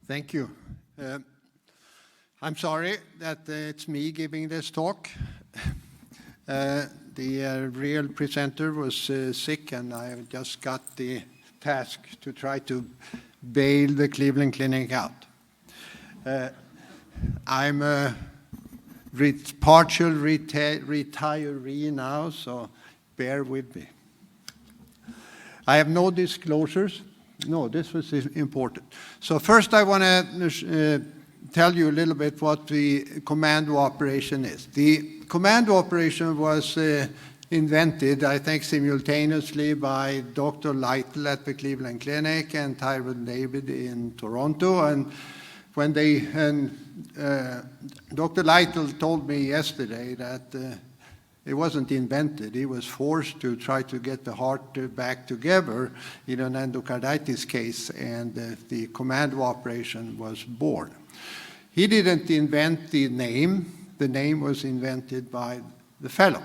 Thank you. I'm sorry that it's me giving this talk. The real presenter was sick, and I just got the task to try to bail the Cleveland Clinic out. I'm a partial retiree now, so bear with me. I have no disclosures. No, this was important. So first I want to tell you a little bit what the Commando operation is. The Commando operation was invented, I think, simultaneously by Dr. Lytle at the Cleveland Clinic and Tyrone David in Toronto. And when Dr. Lytle told me yesterday that it wasn't invented. He was forced to try to get the heart back together in an endocarditis case, and the Commando operation was born. He didn't invent the name. The name was invented by the fellow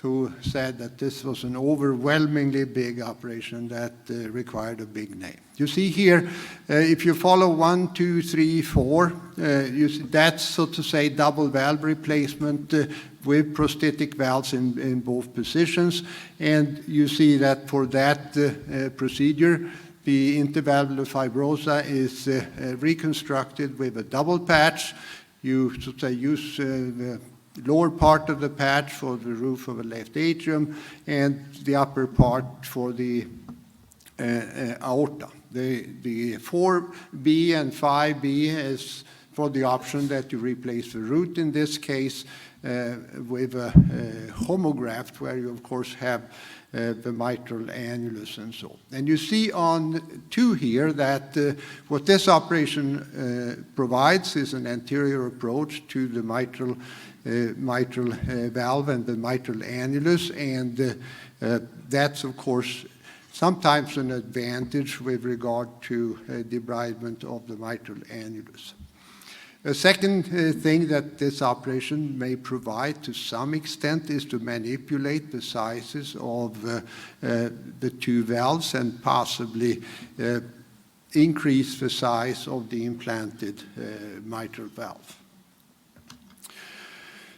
who said that this was an overwhelmingly big operation that required a big name. You see here, if you follow 1, 2, 3, 4, you see that's, so to say, double valve replacement with prosthetic valves in both positions. And you see that for that procedure, the intervalvular fibrosa is reconstructed with a double patch. You, so to say, use the lower part of the patch for the roof of a left atrium and the upper part for the aorta. The 4B and 5B is for the option that you replace the root, in this case, with a homograft, where you, of course, have the mitral annulus and so on. And you see on 2 here that what this operation provides is an anterior approach to the mitral valve and the mitral annulus, and that's, of course, sometimes an advantage with regard to debridement of the mitral annulus. A second thing that this operation may provide to some extent is to manipulate the sizes of the 2 valves and possibly increase the size of the implanted mitral valve.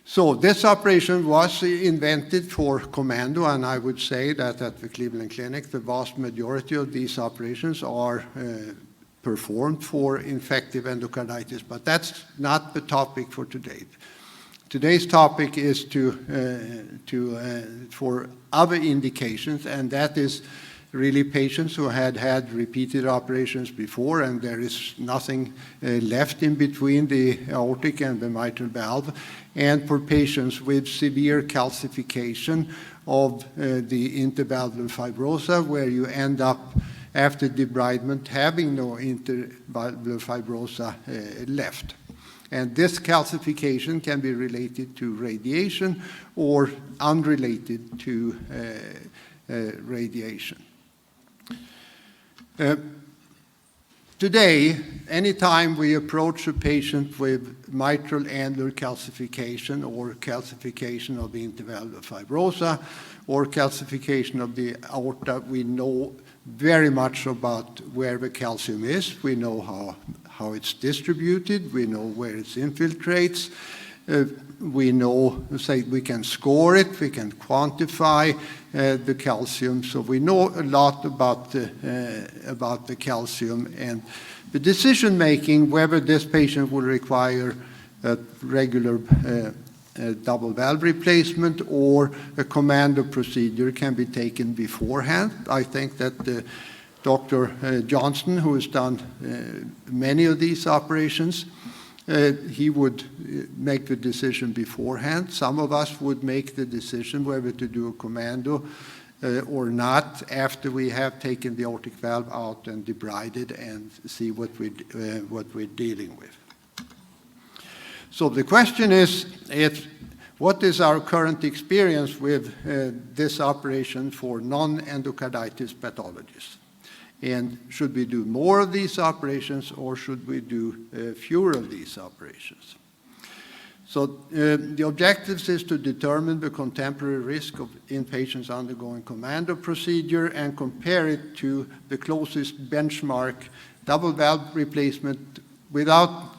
So this operation was invented for Commando, and I would say that at the Cleveland Clinic, the vast majority of these operations are performed for infective endocarditis, but that's not the topic for today. Today's topic is for other indications, and that is really patients who had repeated operations before, and there is nothing left in between the aortic and the mitral valve, and for patients with severe calcification of the intervalvular fibrosa, where you end up after debridement having no intervalvular fibrosa left. And this calcification can be related to radiation or unrelated to radiation. Today, anytime we approach a patient with mitral annular calcification or calcification of the intervalvular fibrosa or calcification of the aorta, we know very much about where the calcium is. We know how it's distributed. We know where it infiltrates. We know, say, we can score it. We can quantify the calcium. So we know a lot about the calcium, and the decision making whether this patient will require a regular double valve replacement or a Commando procedure can be taken beforehand. I think that Dr. Johnson, who has done many of these operations, he would make the decision beforehand. Some of us would make the decision whether to do a Commando or not after we have taken the aortic valve out and debrided and see what we're dealing with. So the question is, what is our current experience with this operation for non-endocarditis pathologies? And should we do more of these operations, or should we do fewer of these operations? So the objectives is to determine the contemporary risk in patients undergoing Commando procedure and compare it to the closest benchmark double valve replacement without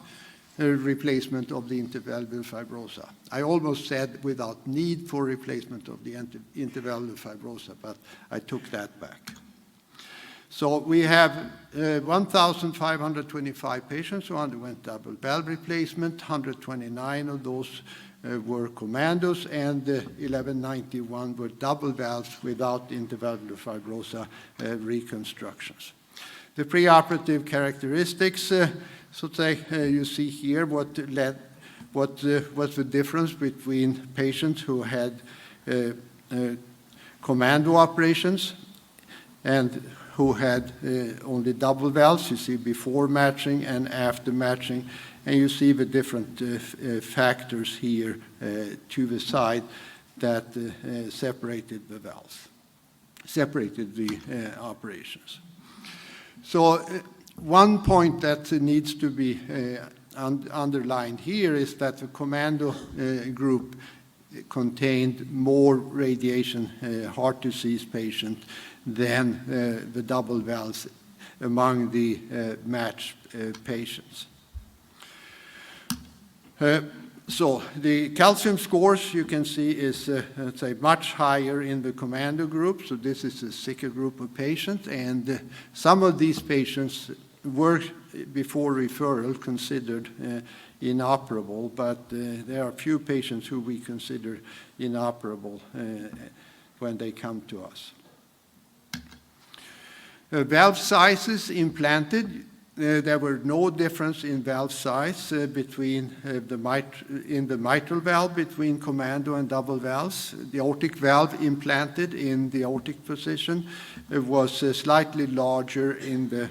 replacement of the intervalvular fibrosa. I almost said without need for replacement of the intervalvular fibrosa, but I took that back. So we have 1,525 patients who underwent double valve replacement. 129 of those were Commandos, and 1191 were double valves without intervalvular fibrosa reconstructions. The preoperative characteristics, so to say, you see here what was the difference between patients who had Commando operations and who had only double valves. You see before matching and after matching, and you see the different factors here to the side that separated the valves, separated the operations. So one point that needs to be underlined here is that the Commando group contained more radiation heart disease patients than the double valves among the matched patients. So the calcium scores you can see is let's say much higher in the Commando group. So this is a sicker group of patients, and some of these patients were before referral considered inoperable, but there are a few patients who we consider inoperable when they come to us. Valve sizes implanted. There were no difference in valve size between in the mitral valve between Commando and double valves. The aortic valve implanted in the aortic position was slightly larger in the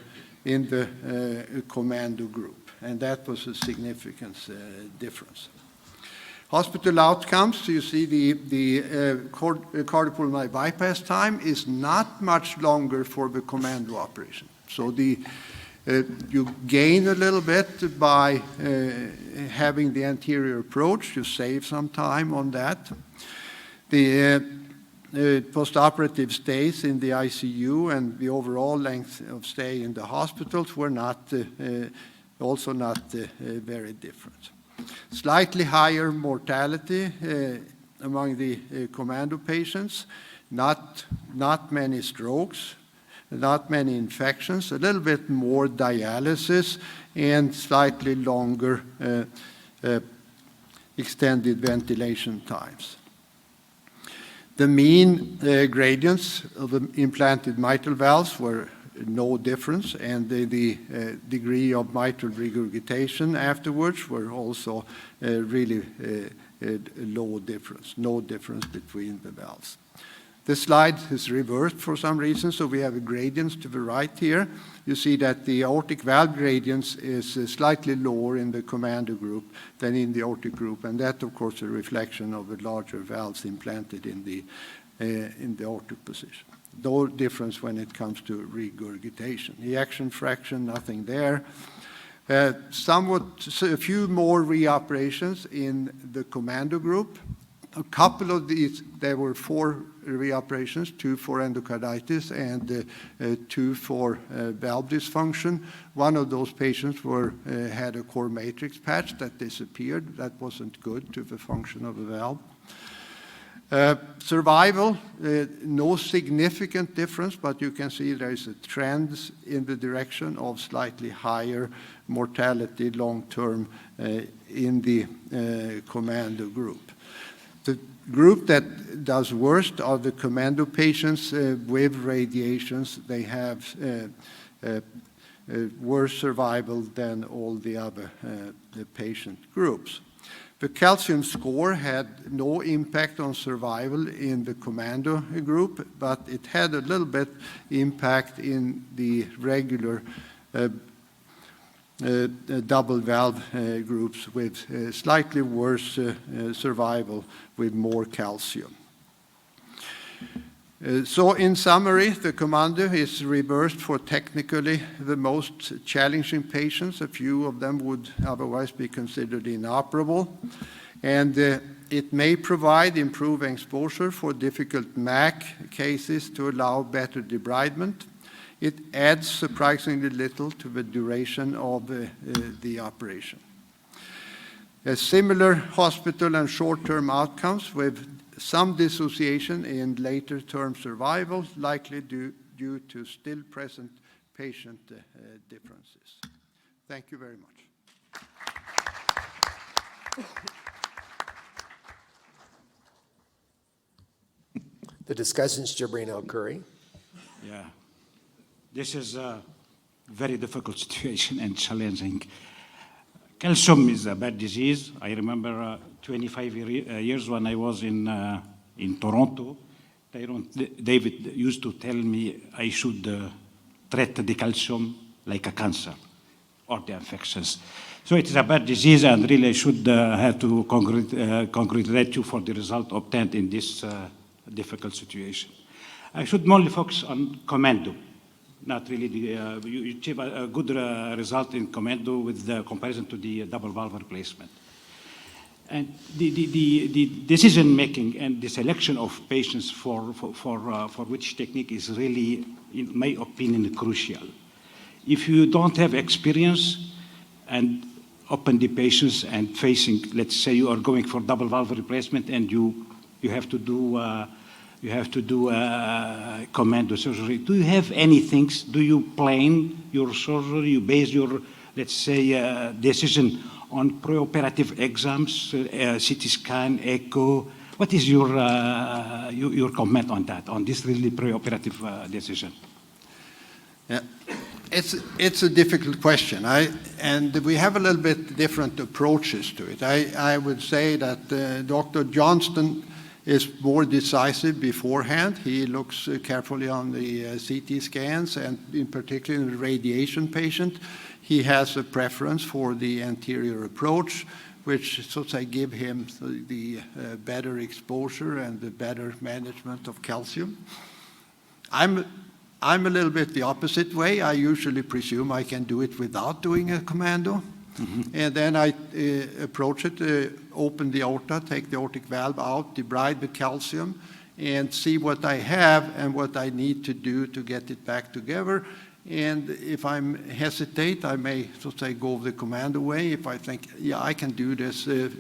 Commando group, and that was a significant difference. Hospital outcomes, you see the cardiopulmonary bypass time is not much longer for the Commando operation. So you gain a little bit by having the anterior approach. You save some time on that. The postoperative stays in the ICU and the overall length of stay in the hospitals were also not very different. Slightly higher mortality among the Commando patients, not many strokes, not many infections, a little bit more dialysis, and slightly longer extended ventilation times. The mean gradients of the implanted mitral valves were no difference, and the degree of mitral regurgitation afterwards were also really low difference, no difference between the valves. The slide is reversed for some reason, so we have a gradients to the right here. You see that the aortic valve gradients is slightly lower in the Commando group than in the aortic group, and that, of course, is a reflection of the larger valves implanted in the aortic position. No difference when it comes to regurgitation. Ejection fraction, nothing there. A few more reoperations in the Commando group. A couple of these, there were 4 reoperations, 2 for endocarditis and 2 for valve dysfunction. One of those patients had a core matrix patch that disappeared. That wasn't good to the function of the valve. Survival, no significant difference, but you can see there is a trend in the direction of slightly higher mortality long-term in the Commando group. The group that does worst are the Commando patients with radiations. They have worse survival than all the other the patient groups. The calcium score had no impact on survival in the Commando group, but it had a little bit impact in the regular double valve groups with slightly worse survival with more calcium. So in summary, the Commando is reversed for technically the most challenging patients. A few of them would otherwise be considered inoperable. And it may provide improved exposure for difficult MAC cases to allow better debridement. It adds surprisingly little to the duration of the operation. A similar hospital and short-term outcomes with some dissociation in later-term survival, likely due to still present patient differences. Thank you very much. The discussants, Jabrino Curry. Yeah, this is a very difficult situation and challenging. Calcium is a bad disease. I remember 25 years when I was in Toronto. David used to tell me I should treat the calcium like a cancer or the infections. So it is a bad disease, and really I should have to congratulate you for the result obtained in this difficult situation. I should only focus on Commando. Not really, you achieve a good result in Commando with the comparison to the double valve replacement. And the decision making and the selection of patients for which technique is really, in my opinion, crucial. If you don't have experience and open the patients and facing, let's say you are going for double valve replacement and you have to do Commando surgery. Do you have any things? Do you plan your surgery? You base your, let's say, decision on preoperative exams, CT scan, echo? What is your comment on that, on this really preoperative decision? Yeah. It's a difficult question, and we have a little bit different approaches to it. I would say that Dr. Johnston is more decisive beforehand. He looks carefully on the CT scans, and in particular in the radiation patient. He has a preference for the anterior approach, which so to say give him the better exposure and the better management of calcium. I'm a little bit the opposite way. I usually presume I can do it without doing a Commando. Mm-hmm. And then I approach it, open the aorta, take the aortic valve out, debride the calcium, and see what I have and what I need to do to get it back together. And if I hesitate, I may, so to say, go the Commando way. If I think, yeah, I can do this in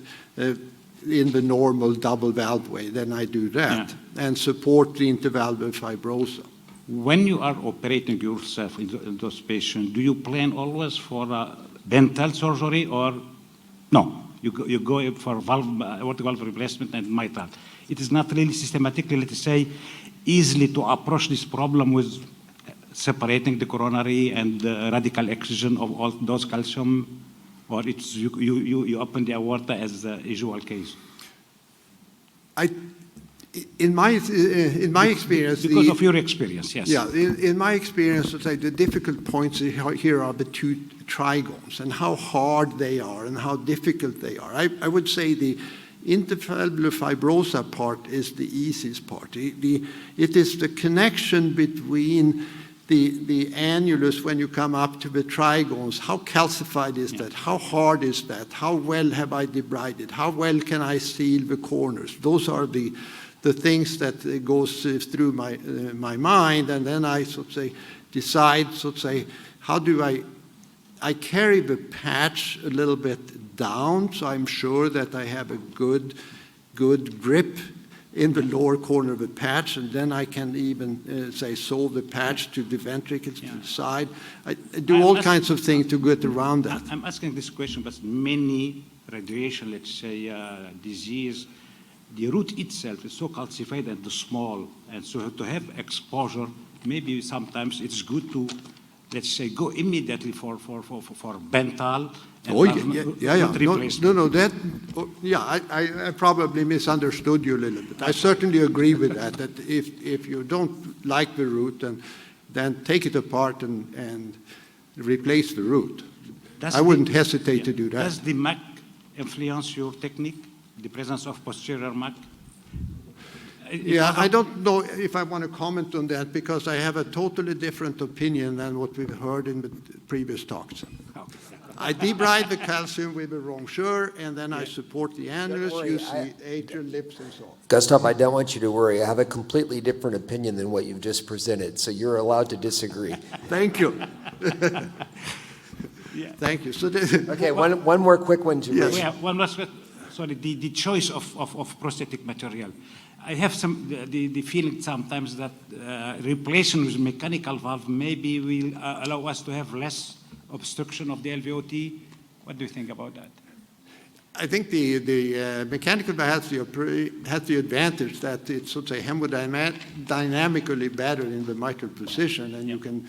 the normal double valve way, then I do that, and support the intervalvular fibrosa. When you are operating yourself in those patients, do you plan always for dental surgery or no? You go for aortic valve replacement and mitral. It is not really systematically, let's say, easily to approach this problem with separating the coronary and radical excision of all those calcium, or it's you open the aorta as the usual case. In my experience, because of your experience, yes. Yeah, in my experience, let's say the difficult points here are the two trigones and how hard they are and how difficult they are. I would say the intervalvular fibrosa part is the easiest part. It is the connection between the annulus when you come up to the trigones. How calcified is that? How hard is that? How well have I debrided? How well can I seal the corners? Those are the things that goes through my mind, and then I so to say decide, so to say, how do I carry the patch a little bit down, so I'm sure that I have a good grip in the lower corner of the patch, and then I can even say solve the patch to the ventricles to the side. I do all kinds of things to get around that. I'm asking this question, but many radiation, let's say, disease, the root itself is so calcified and small, and so to have exposure, maybe sometimes it's good to, let's say, go immediately for bental. I probably misunderstood you a little bit. I certainly agree with that. That if you don't like the root, then take it apart and replace the root. I wouldn't hesitate to do that. Does the MAC influence your technique? The presence of posterior MAC? Yeah, I don't know if I want to comment on that because I have a totally different opinion than what we've heard in the previous talks. I debride the calcium with the rongeur, and then I support the annulus, worry, use the atrial lips, and so on. Gustav, I don't want you to worry. I have a completely different opinion than what you've just presented, so you're allowed to disagree. Thank you. Thank you. So Okay, one more quick one to Yes. We have one last question. Sorry, the choice of prosthetic material. I have the feeling sometimes that replacing with mechanical valve maybe will allow us to have less obstruction of the LVOT. What do you think about that? I think the mechanical valve has the advantage that it's, so to say, hemodynamically better in the mitral position, and you can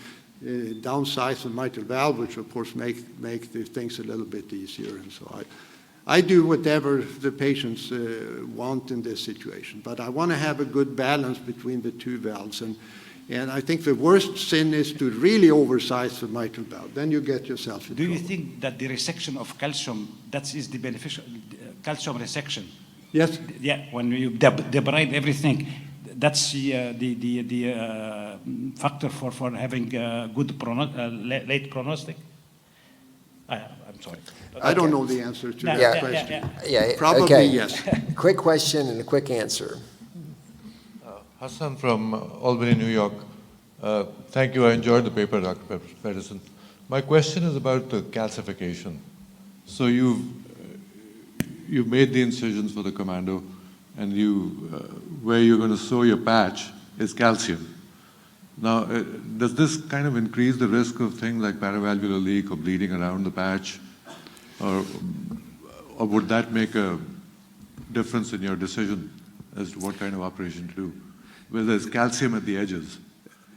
downsize the mitral valve, which of course make the things a little bit easier. And so I do whatever the patients want in this situation, but I want to have a good balance between the two valves. And I think the worst sin is to really oversize the mitral valve. Then you get yourself in Do you trouble. think that the resection of calcium, that is the beneficial calcium resection? Yes. Yeah, when you debride everything, that's the factor for having good late prognostic? I'm sorry. I don't know the answer to that Yeah. question. Yeah, Probably okay. yes. Quick question and a quick answer. Hassan from Albany, New York. Thank you. I enjoyed the paper, Dr. Pedersen. My question is about the calcification. So you've made the incisions for the Commando, and where you're going to sew your patch is calcium. Now, does this kind of increase the risk of things like paravalvular leak or bleeding around the patch, or would that make a difference in your decision as to what kind of operation to do? Where there's calcium at the edges.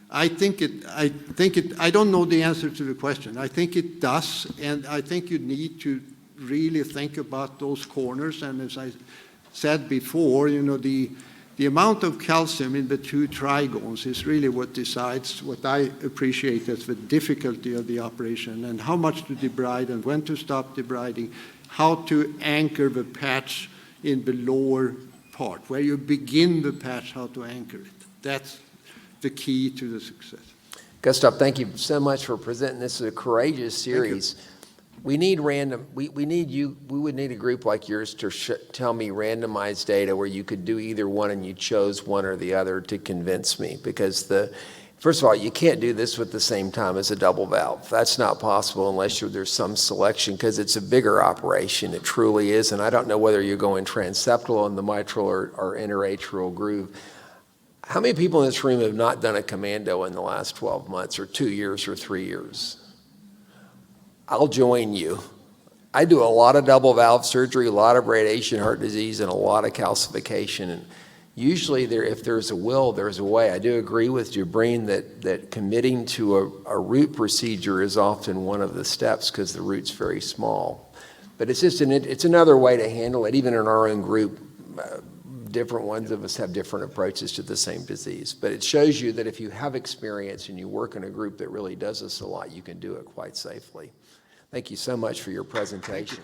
I don't know the answer to the question. I think it does, and I think you need to really think about those corners. And as I said before, the amount of calcium in the two trigones is really what decides what I appreciate as the difficulty of the operation, and how much to debride and when to stop debriding, how to anchor the patch in the lower part, where you begin the patch, how to anchor it. That's the key to the success. Gustav, thank you so much for presenting this as a courageous series. We need we would need a group like yours to tell me randomized data where you could do either one and you chose one or the other to convince me, because first of all, you can't do this at the same time as a double valve. That's not possible unless there's some selection, because it's a bigger operation. It truly is. And I don't know whether you're going transeptal in the mitral or interatrial groove. How many people in this room have not done a Commando in the last 12 months or 2 years or 3 years? I'll join you. I do a lot of double valve surgery, a lot of radiation heart disease, and a lot of calcification. And usually, if there's a will, there's a way. I do agree with Jabreen that committing to a root procedure is often one of the steps because the root's very small. But it's just it's another way to handle it. Even in our own group, different ones of us have different approaches to the same disease. But it shows you that if you have experience and you work in a group that really does this a lot, you can do it quite safely. Thank you so much for your presentation.